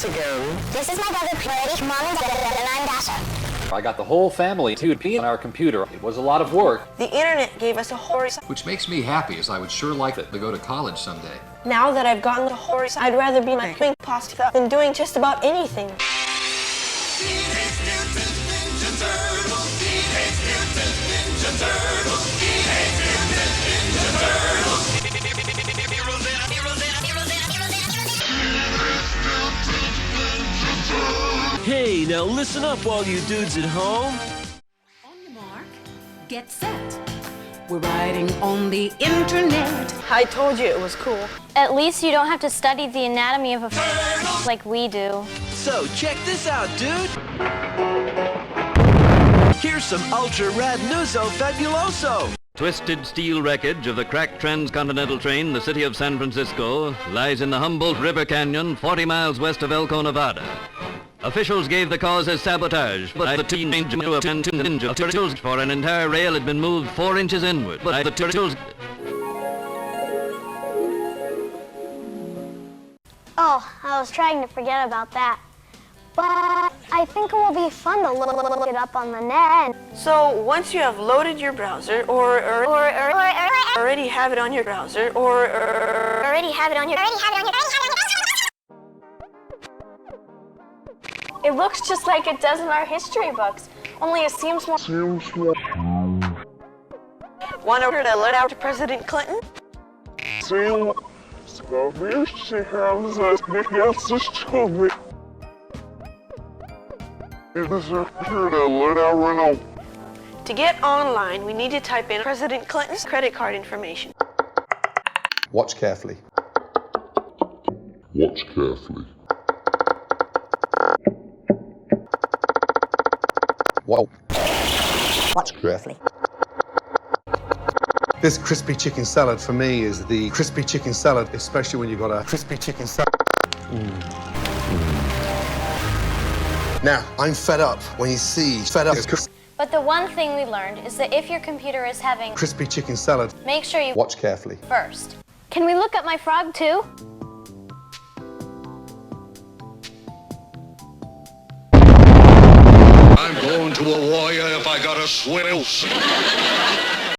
ago. This is my brother Purity, Mom and Dad, and I'm Dasha. I got the whole family to be on our computer. It was a lot of work. The internet gave us a horror site. Which makes me happy, as I would sure like it to go to college someday. Now that I've gotten the horror site, I'd rather be my doing pasta than doing just about anything. Hey, now listen up, all you dudes at home. On your mark, get set. We're riding on the internet. I told you it was cool. At least you don't have to study the anatomy of a like we do. So, check this out, dude. Here's some ultra-rad newso fabuloso. Twisted steel wreckage of the cracked transcontinental train, the city of San Francisco, lies in the Humboldt River Canyon, 40 miles west of Elko, Nevada. Officials gave the cause as sabotage, but the teenage turtles for an entire rail had been moved 4 inches inward. But the turtles... Oh, I was trying to forget about that. But I think it will be fun to look it up on the net. So once you have loaded your browser, or already have it on your browser, or already have it on your It looks just like it does in our history books, only it seems more... Want to let out to President Clinton? To get online, we need to type in President Clinton's credit card information. Watch carefully. Watch carefully. Whoa. Watch carefully. This crispy chicken salad for me is the crispy chicken salad, especially when you've got a crispy chicken salad. Now, I'm fed up when you see fed up. But the one thing we learned is that if your computer is having Crispy chicken salad. make sure you Watch carefully. first. Can we look at my frog too? I'm going to a warrior if I gotta swim.